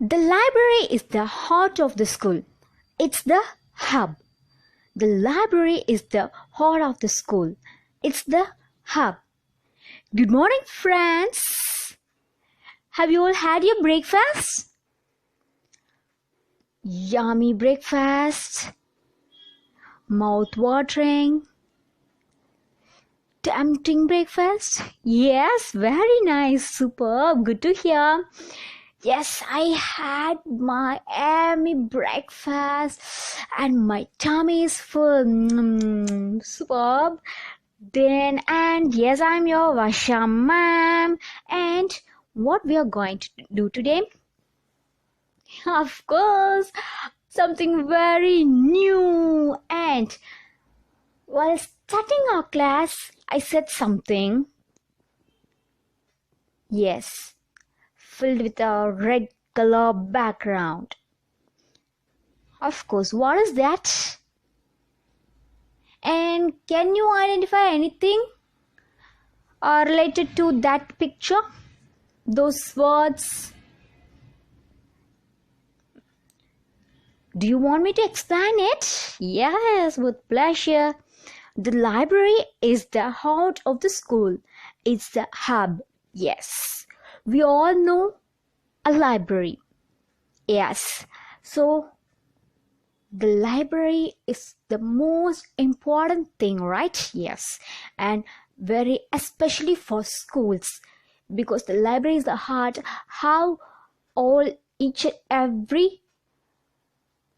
The library is the heart of the school. It's the hub. The library is the heart of the school. It's the hub. Good morning, friends. Have you all had your breakfast? Yummy breakfast. Mouth-watering. Tempting breakfast? Yes, very nice. Superb. Good to hear. Yes, I had my yummy breakfast and my tummy is full. Superb. And yes, I'm your Vasha ma'am. And what we are going to do today? Of course, something very new. And while starting our class, I said something. Yes, filled with a red color background. Of course, what is that? And can you identify anything related to that picture? Those words? Do you want me to explain it? Yes, with pleasure. The library is the heart of the school. It's the hub. Yes. We all know a library. Yes. So, the library is the most important thing, right? Yes. And very especially for schools. Because the library is the heart. How each and every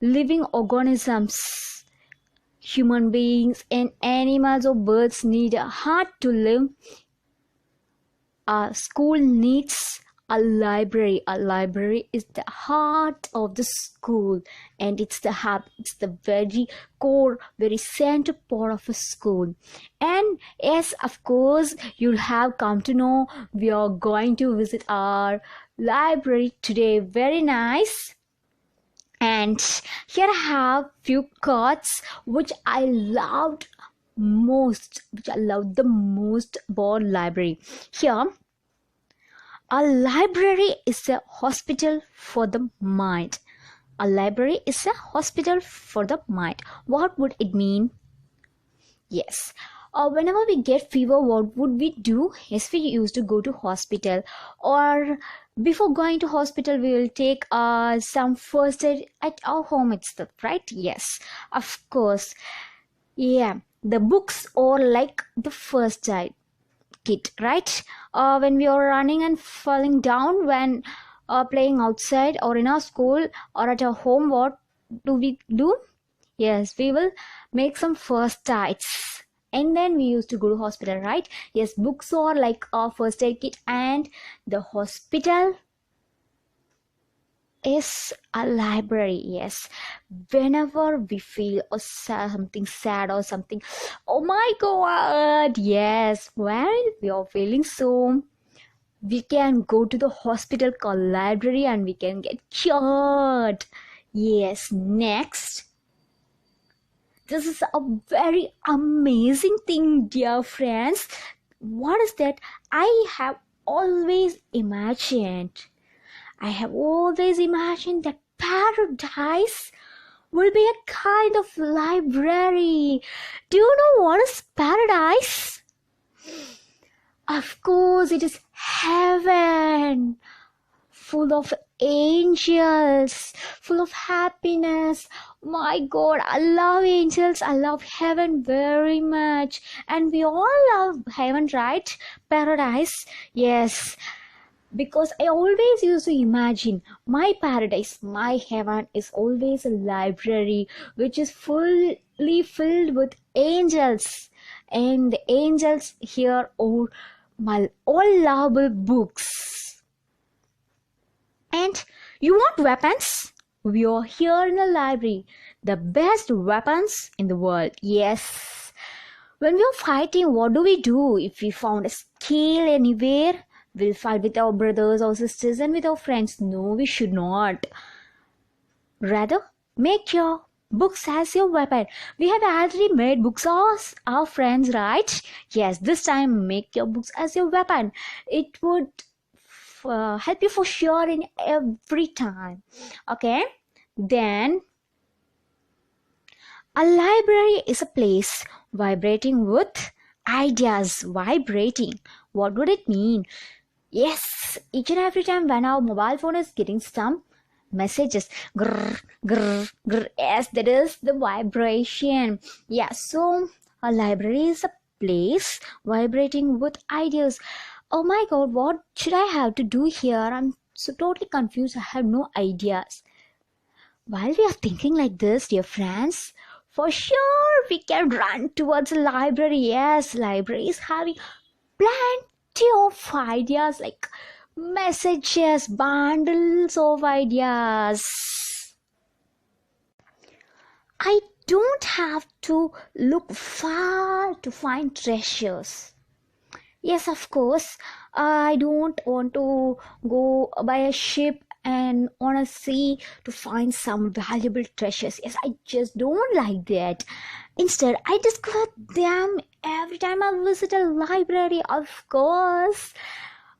living organisms, human beings and animals or birds need a heart to live. A school needs a library. A library is the heart of the school and it's the hub. It's the very core, very center part of a school. And yes, of course, you'll have come to know we are going to visit our library today. Very nice. And here I have few cards which I loved the most about library. Here, a library is a hospital for the mind. A library is a hospital for the mind. What would it mean? Yes. Whenever we get fever, what would we do? Yes, we used to go to hospital, or before going to hospital, we will take some first aid at our home itself, right? Yes, of course. Yeah, the books are like the first aid kit, right? When we are running and falling down, when playing outside or in our school or at our home, what do we do? Yes, we will make some first aids. And then we used to go to hospital, right? Yes, books are like our first aid kit and the hospital is a library. Yes, whenever we feel or something sad or something, oh my god, yes, when we are feeling so, we can go to the hospital called library and we can get cured. Yes, next. This is a very amazing thing, dear friends. What is that? I have always imagined that paradise will be a kind of library. Do you know what is paradise? Of course, it is heaven, full of angels, full of happiness. My god, I love angels, I love heaven very much, and we all love heaven, right? Paradise, yes, because I always used to imagine my paradise, my heaven is always a library which is fully filled with angels, and the angels here are my all lovable books. And you want weapons? We are here in a library. The best weapons in the world. Yes. When we are fighting, what do we do? If we found a skill anywhere, we'll fight with our brothers or sisters and with our friends. No, we should not. Rather, make your books as your weapon. We have already made books as our friends, right? Yes, this time make your books as your weapon. It would help you for sure in every time. Okay, then a library is a place vibrating with ideas. Vibrating, what would it mean? Yes, each and every time when our mobile phone is getting some messages, grrr, grrr, grrr, yes, that is the vibration. Yeah, so a library is a place vibrating with ideas. Oh my god, what should I have to do here? I'm so totally confused. I have no ideas. While we are thinking like this, dear friends, for sure we can run towards a library. Yes, library is having plenty of ideas, like messages, bundles of ideas. I don't have to look far to find treasures. Yes, of course, I don't want to go by a ship and on a sea to find some valuable treasures. Yes, I just don't like that. Instead, I discover them every time I visit a library. Of course,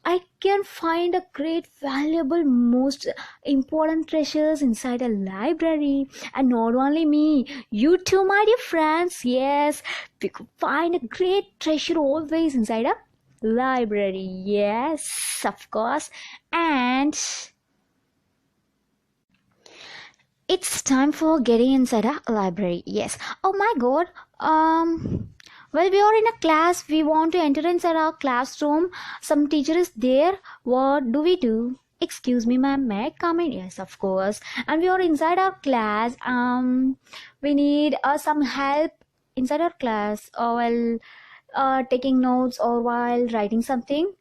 I can find a great, valuable, most important treasures inside a library. And not only me, you too, my dear friends. Yes, we could find a great treasure always inside a library. Yes, of course. And it's time for getting inside a library. Yes. Oh my god. Well, we are in a class. We want to enter inside our classroom. Some teacher is there. What do we do? Excuse me, ma'am. May I come in? Yes, of course. And we are inside our class. We need some help inside our class, or while taking notes, or while writing something.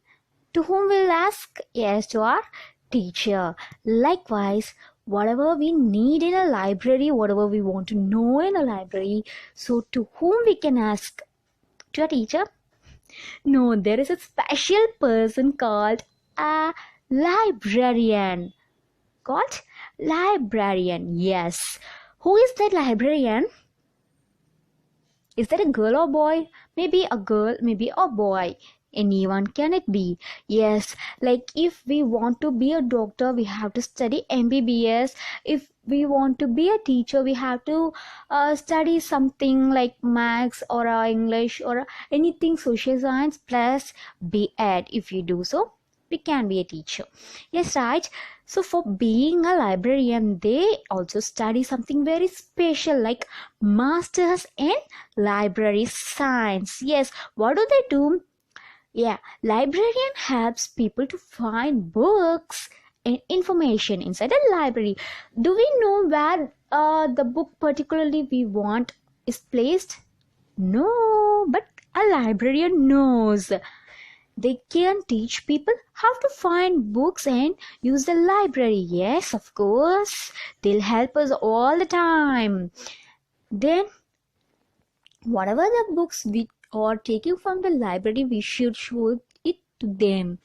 To whom we'll ask? Yes, to our teacher. Likewise, whatever we need in a library, whatever we want to know in a library, so to whom we can ask? To a teacher? No, there is a special person called a librarian. Called librarian, yes. Who is that librarian? Is that a girl or boy? Maybe a girl, maybe a boy. Anyone can it be? Yes, like if we want to be a doctor, we have to study MBBS. If we want to be a teacher, we have to study something like maths or English or anything social science plus B.Ed. If you do so, we can be a teacher. Yes, right. So for being a librarian, they also study something very special like masters in library science. Yes, what do they do? Yeah, librarian helps people to find books and information inside a library. Do we know where the book particularly we want is placed? No, but a librarian knows. They can teach people how to find books and use the library. Yes, of course. They'll help us all the time. Then, whatever the books we are taking from the library, we should show it to them.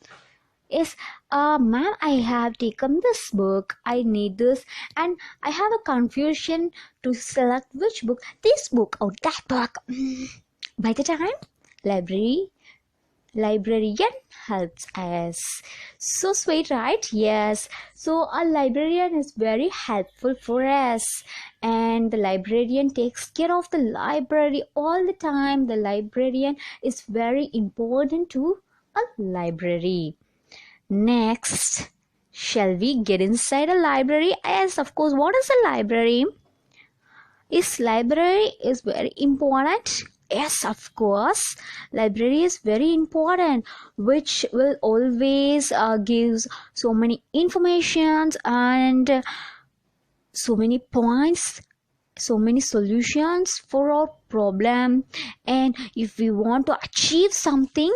Yes, ma'am, I have taken this book. I need this, and I have a confusion to select which book. This book or that book. By the time, librarian helps us. So sweet, right? Yes. So a librarian is very helpful for us, and the librarian takes care of the library all the time. The librarian is very important to a library. Next, shall we get inside a library? Yes, of course. What is a library? Library is very important. Yes, of course. Library is very important, which will always gives so many informations and so many points, so many solutions for our problem. And if we want to achieve something,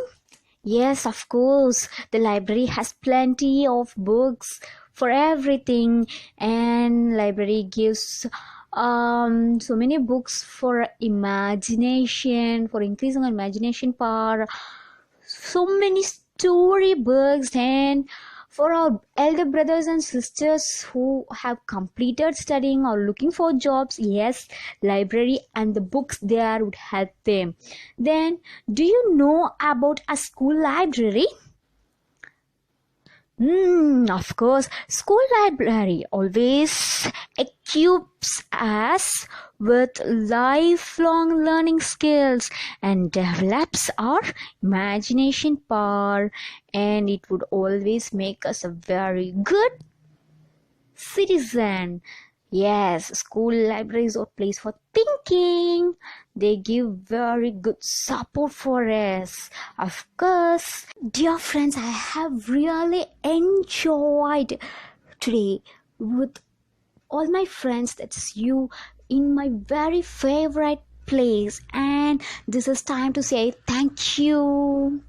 yes, of course, the library has plenty of books for everything, and library gives so many books for imagination, for increasing our imagination power, so many story books, and for our elder brothers and sisters who have completed studying or looking for jobs, yes, library and the books there would help them. Then, do you know about a school library? Of course, school library always equips us with lifelong learning skills and develops our imagination power, and it would always make us a very good citizen. Yes, school libraries are place for thinking. They give very good support for us. Of course, dear friends, I have really enjoyed today with all my friends. That's you in my very favorite place, and this is time to say thank you.